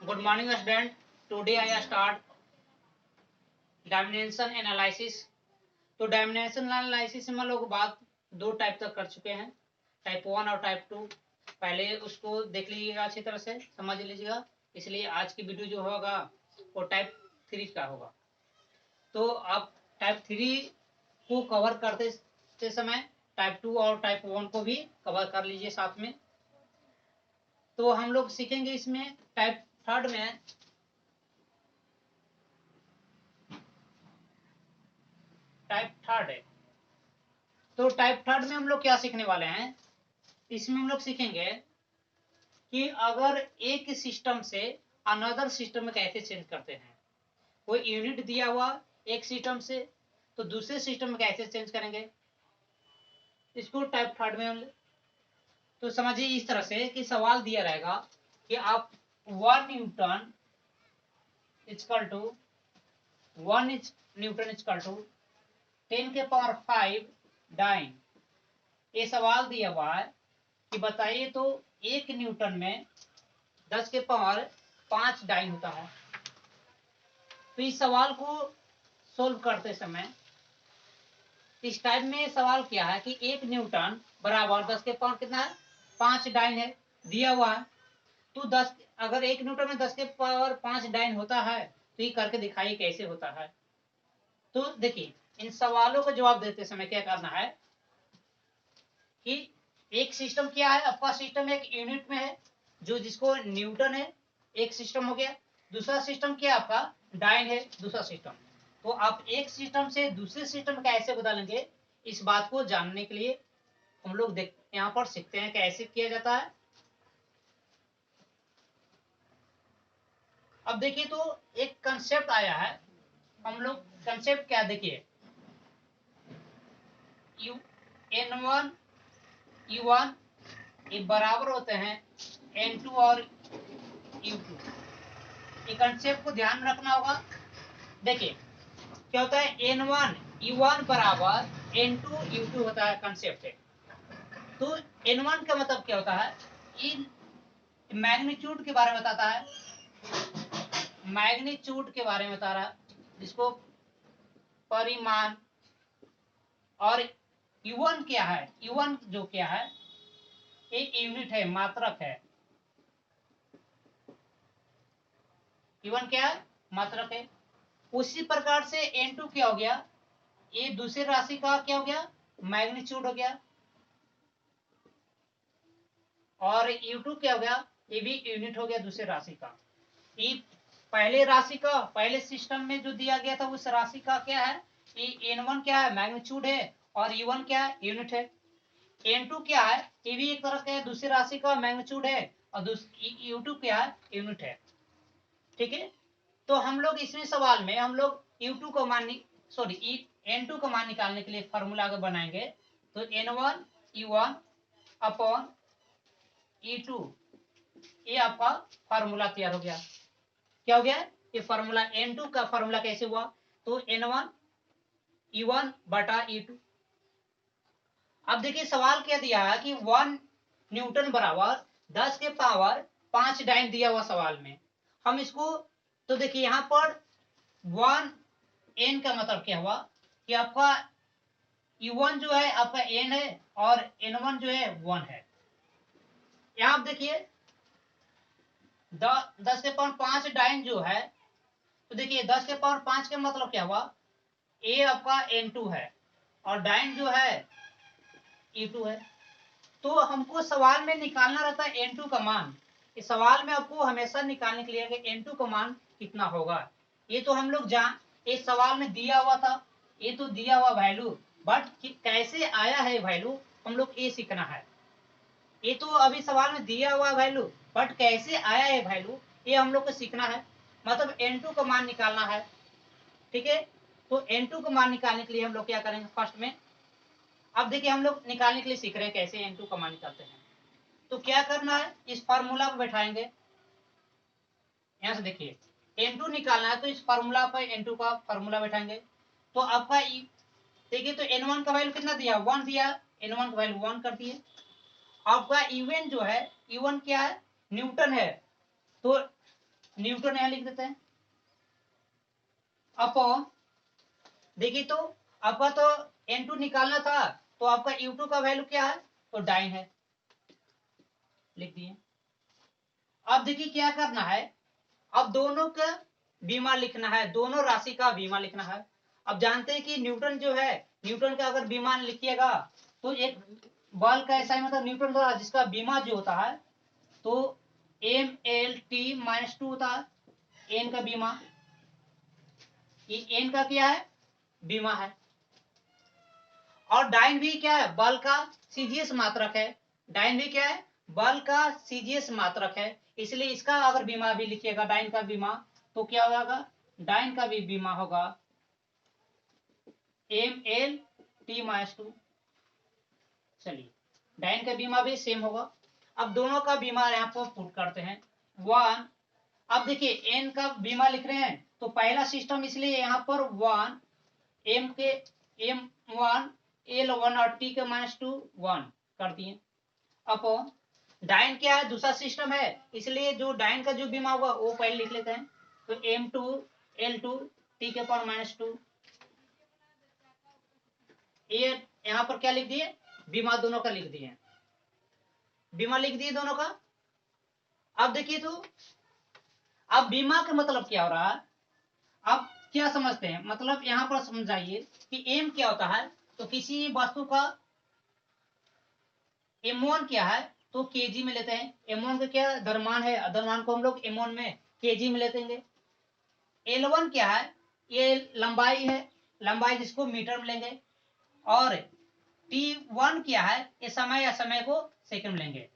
Good morning, student. Today I start dimension analysis. तो dimension analysis में हम लोग बात दो टाइप तक कर चुके हैं, टाइप 1 और टाइप 2। पहले उसको देख लीजिएगा, अच्छी तरह से समझ लीजिएगा। इसलिए आज की वीडियो जो होगा वो टाइप 3 का होगा। तो आप टाइप 3 को कवर करते समय टाइप 2 और टाइप 1 को भी कवर कर लीजिए साथ में। तो हम लोग सीखेंगे इसमें टाइप 3 में टाइप 3 है। तो टाइप 3 में हम लोग क्या सीखने वाले हैं, इसमें हम लोग सीखेंगे कि अगर एक सिस्टम से अनदर सिस्टम में कैसे चेंज करते हैं। कोई यूनिट दिया हुआ एक सिस्टम से, तो दूसरे सिस्टम में कैसे चेंज करेंगे, इसको टाइप 3 में हम तो समझिए इस तरह से कि सवाल दिया रहेगा कि आप 1 न्यूटन इक्वल टू 10 के पावर 5 डाइन। ये सवाल दिया हुआ है कि बताइए तो 1 न्यूटन में 10 के पावर 5 डाइन होता है। तो इस सवाल को सोल्व करते समय इस टाइप में सवाल क्या है कि 1 न्यूटन बराबर 10 के पावर कितना है, 5 डाइन है, दिया हुआ है। तो 10 अगर 1 न्यूटन में 10 के पावर 5 डाइन होता है तो ये करके दिखाइए कैसे होता है। तो देखिए इन सवालों का जवाब देते समय क्या करना है कि एक सिस्टम क्या है, आपका सिस्टम एक यूनिट में है जो जिसको न्यूटन है, एक सिस्टम हो गया। दूसरा सिस्टम क्या है आपका, डाइन है दूसरा सिस्टम। तो आप एक सिस्टम से दूसरे सिस्टम कैसे बदलेंगे, इस बात को जानने के लिए हम लोग देख यहाँ पर सीखते हैं कैसे किया जाता है। अब देखिए तो एक कंसेप्ट आया है, हम लोग कंसेप्ट क्या देखिए, N1 U1 ये बराबर होते हैं N2 और U2। ये कंसेप्ट को ध्यान रखना होगा। देखिए क्या होता है, N1 U1 बराबर N2 U2 होता है, कंसेप्ट है। तो N1 का मतलब क्या होता है, इन मैग्नीट्यूड के बारे में बताता है, मैग्नीट्यूड के बारे में बता रहा है, जिसको परिमाण। और U1 क्या है, U1 जो क्या है, एक यूनिट है, मात्रक है। U1 क्या है, मात्रक है। उसी प्रकार से N2 क्या हो गया, ये दूसरी राशि का क्या हो गया, मैग्नीट्यूड हो गया। और U2 क्या हो गया, ये भी यूनिट हो गया दूसरे राशि का। ये पहले राशि का, पहले सिस्टम में जो दिया गया था उस राशि का क्या है, ये N1 क्या है, मैग्नीट्यूड है, और U1 क्या है, यूनिट है। N2 क्या है, ये भी एक तरह का दूसरी राशि का मैग्नीट्यूड है, और U2 क्या है, यूनिट है। ठीक है। तो हम लोग इसमें सवाल में हम लोग U2 को मान N2 का मान निकालने के लिए फॉर्मूला बनाएंगे। तो N1 U1 अपॉन E2, ये आपका फार्मूला तैयार हो गया। क्या हो गया, ये फार्मूला N2 का फार्मूला कैसे हुआ, तो N1 U1 बटा E2। अब देखिए सवाल क्या दिया है कि 1 न्यूटन बराबर 10 के पावर 5 डाइन दिया हुआ सवाल में। हम इसको तो देखिए यहाँ पर 1 n का मतलब क्या हुआ कि आपका U1 जो है आपका n है, और N1 जो है 1 है। यहाँ आप देखिए 10 के पावर 5 डाइन जो है, तो देखिए 10 के पावर 5 का मतलब क्या हुआ, ए आपका N2 है और डाइन जो है E2 है। तो हमको सवाल में निकालना रहता है N2 का मान। इस सवाल में आपको हमेशा निकालने के लिए कि N2 का मान कितना होगा। ये तो हम लोग इस सवाल में दिया हुआ था, ये तो दिया हुआ वैल्यू, बट कैसे आया है वैल्यू हम लोग ये सीखना है। ये तो अभी सवाल में दिया हुआ वैल्यू, बट कैसे आया है वैल्यू ये हम लोग को सीखना है। मतलब N2 का मान निकालना है। ठीक है। तो N2 का मान निकालने के लिए हम लोग क्या करेंगे, फर्स्ट में अब देखिए हम लोग निकालने के लिए सीख रहे हैं कैसे N2 का मान निकालते हैं। तो क्या करना है, इस फार्मूला पर बैठाएंगे। यहां से देखिए N2 निकालना है, तो इस फार्मूला पर N2 का फार्मूला बैठाएंगे। तो आपका देखिए तो N1 का वैल्यू कितना दिया, 1 दिया, N1 का वैल्यू 1 कर दिए। आपका UN जो है, UN क्या है, न्यूटन है। तो न्यूटन यहाँ लिख देते हैं अपॉन, देखिए तो आपका तो N2 निकालना था, तो आपका U2 का वैल्यू क्या है, तो डाइन है, लिख दिए। अब देखिए क्या करना है, अब दोनों का बीमा लिखना है, दोनों राशि का बीमा लिखना है। अब जानते हैं कि न्यूटन जो है, न्यूटन का अगर बीमा लिखिएगा तो एक बल का ऐसा ही मतलब न्यूटन का जिसका बीमा जो होता है तो MLT-2 होता है, एन का बीमा, ये एन का क्या है, बीमा है। और डाइन भी क्या है, बल का सीजीएस मात्रक है, डाइन भी क्या है, बल का सीजीएस मात्रक है, इसलिए इसका अगर बीमा भी लिखिएगा डाइन का बीमा तो क्या होगा, डाइन का भी बीमा होगा MLT-2। चलिए डाइन का बीमा भी सेम होगा। अब दोनों का बीमा यहाँ पर पुट करते हैं 1। अब देखिए एन का बीमा लिख रहे हैं तो पहला सिस्टम, इसलिए यहाँ पर 1 M1 L1 और T के -2 1 कर दिए। अपॉन डाइन क्या है, दूसरा सिस्टम है, इसलिए जो डाइन का जो बीमा होगा वो पहले लिख लेते हैं, तो M2 L2 T के पावर -2, ये यहाँ पर क्या लिख दिए, बीमा दोनों का लिख दिए, बीमा लिख दिए दोनों का। अब देखिए तो अब बीमा का मतलब क्या हो रहा है, अब क्या समझते हैं, मतलब यहाँ पर समझाइए कि एम क्या होता है, तो किसी वस्तु का M1 क्या है, तो केजी में लेते हैं, M1 का क्या द्रव्यमान है, द्रव्यमान को हम लोग M1 में केजी में लेते हैं। L1 क्या है, ये लंबाई है, लंबाई जिसको मीटर में लेंगे। और T1 क्या है, ये समय या समय को सेकंड में लेंगे।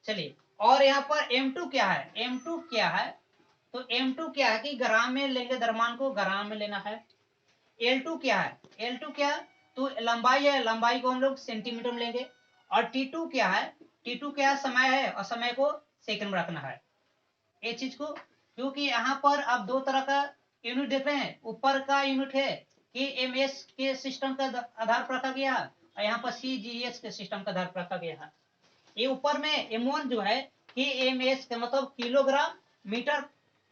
चलिए, और यहाँ पर M2 क्या है, M2 क्या है, तो M2 क्या है कि ग्राम में लेंगे, द्रव्यमान को ग्राम में लेना है। L2 क्या है, L2 क्या है, तो लंबाई है, लंबाई को हम लोग सेंटीमीटर में लेंगे। और T2 क्या है, T2 क्या समय है और समय को सेकंड में रखना है। ये चीज को, क्योंकि यहाँ पर आप दो तरह का यूनिट देख रहे हैं, ऊपर का यूनिट है कि एमएस के सिस्टम का आधार पर रखा गया है, और यहाँ पर सीजीएस के सिस्टम का आधार पर रखा गया है। ये ऊपर में M1 जो है कि एमएस का मतलब किलोग्राम मीटर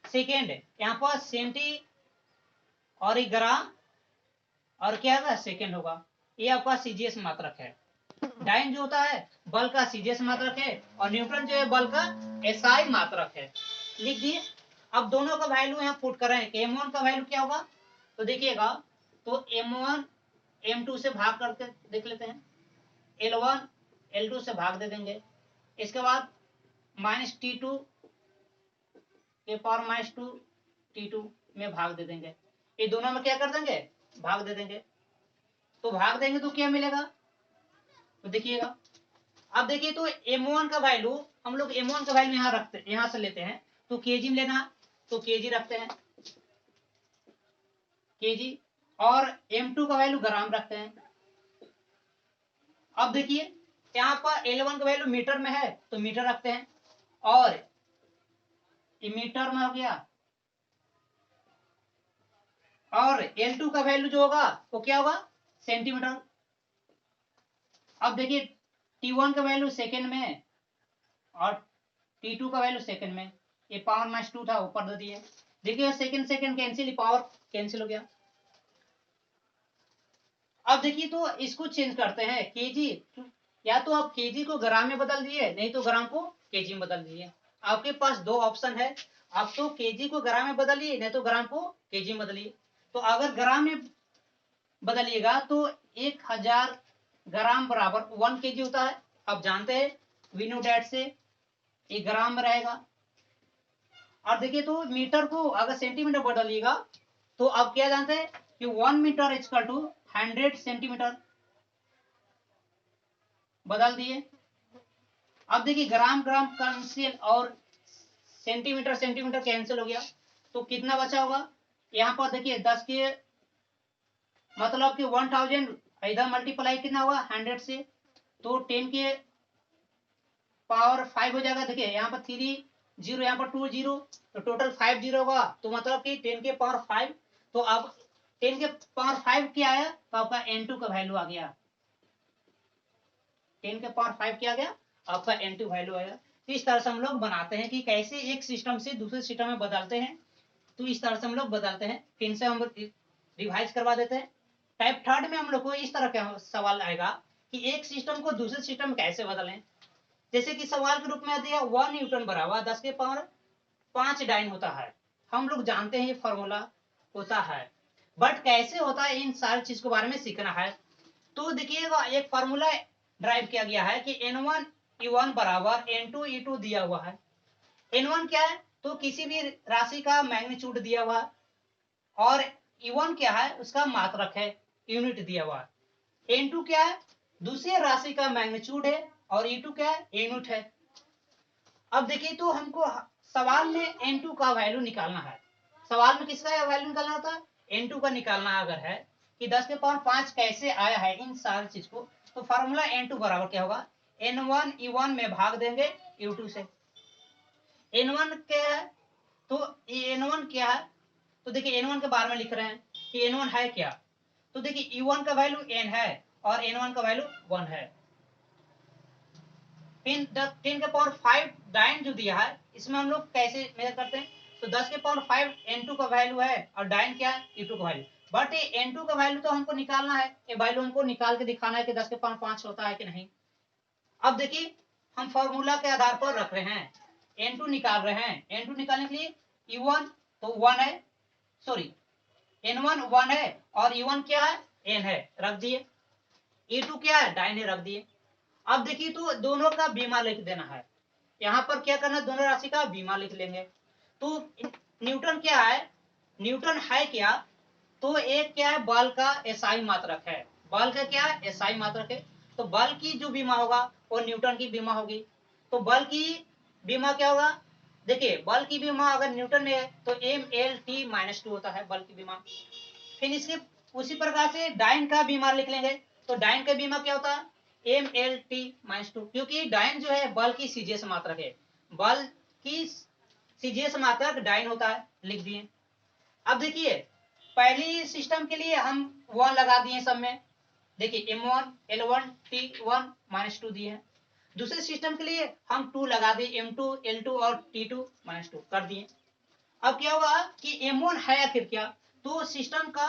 सेकेंड, यहाँ पर सेंटी और ग्राम और क्या होगा, सेकेंड होगा। ये आपका सीजीएस मात्रक है। डाइन जो होता है बल का सीजीएस मात्रक है, और न्यूटन जो है बल का एसआई मात्रक है, लिख दिए। अब दोनों का वैल्यू यहाँ पुट कर रहे हैं कि M1 का वैल्यू क्या होगा, तो देखिएगा, तो M1 M2 से भाग करके देख लेते हैं, L1 L2 से भाग दे देंगे, इसके बाद -T2 के पावर -2 T2 में भाग दे देंगे, ये दोनों में क्या कर देंगे, भाग दे देंगे। तो भाग देंगे तो क्या मिलेगा, तो देखिएगा, अब देखिए तो M1 का वैल्यू हम लोग M1 का वैल्यू यहाँ रखते, यहाँ से लेते हैं, तो केजी में लेना, तो केजी रखते हैं केजी, और M2 का वैल्यू ग्राम रखते हैं। अब देखिए यहाँ पर L1 का वैल्यू मीटर में है तो मीटर रखते हैं, और ये मीटर में हो गया, और L2 का वैल्यू जो होगा वो क्या होगा, सेंटीमीटर। अब देखिए T1 का वैल्यू सेकेंड में है और T2 का वैल्यू सेकेंड में, ये पावर -2 था ऊपर दे दिए, देखिए second second cancel, power cancel हो गया। अब देखिए तो इसको चेंज करते हैं केजी, या तो आप केजी को ग्राम में बदल दिए, नहीं तो ग्राम को केजी में बदल दिए। आपके पास दो ऑप्शन है, आप तो केजी को ग्राम में बदलिए, नहीं तो ग्राम को केजी में बदलिए। तो अगर ग्राम में बदलिएगा तो 1000 ग्राम बराबर 1 केजी होता है, आप जानते हैं वी नो डैट से, ये ग्राम में रहेगा। और देखिए तो मीटर को अगर सेंटीमीटर बदलिएगा तो आप क्या जानते हैं कि 1 मीटर इक्वल टू 100 सेंटीमीटर, बदल दिए। अब देखिए ग्राम ग्राम कैंसिल और सेंटीमीटर सेंटीमीटर कैंसिल हो गया, तो कितना बचा होगा, यहाँ पर देखिए 10 के मतलब कि 1000 इधर मल्टीप्लाई कितना हुआ 100 से, तो 10 के पावर 5 हो जाएगा। देखिए यहाँ पर 3 0, यहाँ पर 2 0, तो टोटल 5 0 होगा, तो मतलब कि 10 के पावर 5। तो अब 10 के पावर 5 क्या आया, तो आपका N2 का वैल्यू आ गया, 10 के पावर 5 क्या आ गया, आपका N2 वैल्यू आया। तो इस तरह से हम लोग बनाते हैं कि कैसे एक सिस्टम से दूसरे सिस्टम में बदलते हैं। तो इस तरह से हम लोग बदलते हैं। फिर से हम रिवाइज करवा देते हैं। टाइप थर्ड में हम लोग को इस तरह का सवाल आएगा कि एक सिस्टम को दूसरे सिस्टम में कैसे बदलें। जैसे कि सवाल के रूप में दिया 1 न्यूटन बराबर 10 के पावर 5 डाइन होता है। हम लोग जानते हैं ये फॉर्मूला होता है, बट कैसे होता है इन सारी चीज के बारे में सीखना है। तो देखिएगा एक फॉर्मूला ड्राइव किया गया है कि N1 E1 बराबर N2 E2 दिया हुआ है। N1 क्या है, तो किसी भी राशि का मैग्नीट्यूड दिया हुआ है, और E1 क्या है, उसका मात्रक है, यूनिट दिया हुआ है। N2 क्या है, दूसरी राशि का मैग्नीट्यूड है, और E2 क्या है, यूनिट है। अब देखिए तो हमको सवाल में N2 का वैल्यू निकालना है। सवाल में किसका वैल्यू निकालना होता है, N2 का निकालना अगर है कि 10 के पावर 5 कैसे आया है इन सारी चीज को, तो फार्मूला N2 बराबर क्या होगा, N1 E1 में भाग देंगे U2 से। N1 क्या है, तो N1 क्या है, तो देखिए N1 के बारे में लिख रहे हैं कि N1 है क्या, तो देखिए E1 का वैल्यू N है और N1 का वैल्यू 1 है। 10 के पावर 5 डाइन जो दिया है, इसमें हम लोग कैसे मेजर करते हैं, तो 10 के पावर 5 N2 का वैल्यू है और डाइन क्या है, E2 का वैल्यू। बट ये N2 का वैल्यू तो हमको निकालना है, ये वैल्यू हमको निकाल के दिखाना है कि 10 के पावर 5 होता है कि नहीं। अब देखिए हम फॉर्मूला के आधार पर रख रहे हैं, N2 निकाल रहे हैं। N2 निकालने के लिए E1 तो 1 है, सॉरी N1 1 है और E1 क्या है, N है, रख दिए। E2 क्या है, डाइन है, रख दिए। अब देखिए तो दोनों का बीमा लिख देना है। यहाँ पर क्या करना है, दोनों राशि का बीमा लिख लेंगे। तो न्यूटन क्या है, न्यूटन है क्या, तो एक क्या है, बल का एसआई मात्रक है। बल का क्या है, एसआई मात्रक है। तो बल की जो बीमा होगा वो न्यूटन की बीमा होगी। तो बल की बीमा क्या होगा, देखिए बल की बीमा अगर न्यूटन में है तो MLT-2 होता है बल की बीमा। फिर इसके उसी प्रकार से डाइन का बीमा लिख लेंगे। तो डाइन का बीमा क्या होता है, MLT-2, क्योंकि डाइन जो है बल की सीजीएस मात्रक है। बल की सीजीएस मात्रक डाइन होता है, लिख दिए। अब देखिए पहली सिस्टम के लिए हम 1 लगा दिए सब में, देखिए M1 L1 T1-2 दिए हैं। दूसरे सिस्टम के लिए हम 2 लगा दिए, M2 L2 और T2-2 कर दिए। अब क्या होगा कि M1 है आखिर क्या, तो सिस्टम का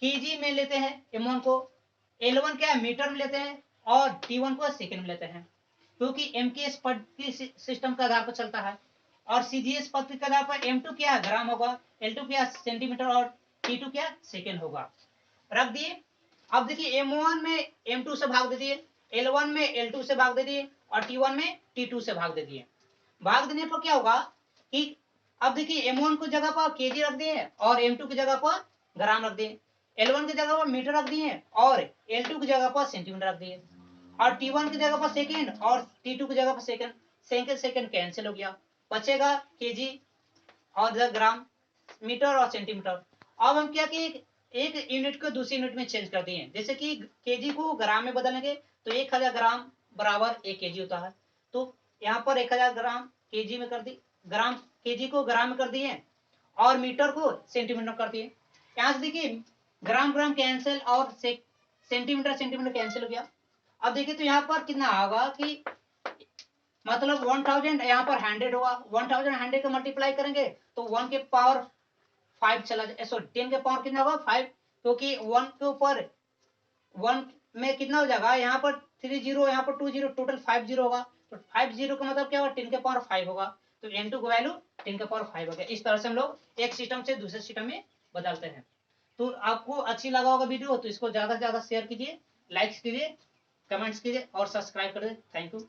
केजी में लेते हैं M1 को, L1 क्या है, मीटर में लेते हैं, और T1 को सेकंड में लेते हैं, क्योंकि MKS पद्धति सिस्टम के आधार पर चलता है, और CGS पद्धति के आधार पर M2 क्या है, ग्राम होगा, L2 क्या सेंटीमीटर, और T2 क्या सेकंड होगा, रख दिए। अब देखिए M1 में M2 से भाग दे दिए, L1 में L2 से भाग दे दिए, और T1 में T2 से भाग दे दिए। भाग देने पर क्या होगा कि अब देखिए M1 की जगह पर केजी रख दिए और M2 की जगह पर ग्राम रख दिए, L1 की जगह पर मीटर रख दिए और L2 की जगह पर सेंटीमीटर रख दिए, और T1 की जगह पर सेकंड और T2 की जगह पर सेकंड। सेकंड कैंसिल हो गया, बचेगा केजी और ग्राम, मीटर और सेंटीमीटर। अब हम क्या कि एक यूनिट को दूसरी यूनिट में चेंज कर दिए, जैसे कि केजी को ग्राम में बदलेंगे तो 1000 ग्राम बराबर 1 केजी होता है। तो यहाँ पर 1000 ग्राम केजी में कर दी, ग्राम केजी को ग्राम में कर दिए और मीटर को सेंटीमीटर कर दिए। यहाँ से देखिए ग्राम ग्राम कैंसिल और सेंटीमीटर सेंटीमीटर कैंसिल हो गया। अब देखिए तो यहाँ पर कितना होगा कि मतलब 1000 यहाँ पर 100 होगा, 1000 100 का मल्टीप्लाई करेंगे तो 1 के पावर 5 चला जाए, सॉरी 10 के पावर कितना होगा 5, क्योंकि 1 के ऊपर 1 में कितना हो जाएगा, यहाँ पर 3 जीरो, यहाँ पर 2 जीरो, टोटल 5 जीरो होगा। तो 5 जीरो का मतलब क्या होगा, 10 के पावर 5 होगा। तो N2 का वैल्यू 10 के पावर 5 हो गया। इस तरह से हम लोग एक सिस्टम से दूसरे सिस्टम में बदलते हैं। तो आपको अच्छी लगा होगा वीडियो, तो इसको ज्यादा से ज्यादा शेयर कीजिए, लाइक्स कीजिए, कमेंट्स कीजिए और सब्सक्राइब कर दीजिए। Thank you.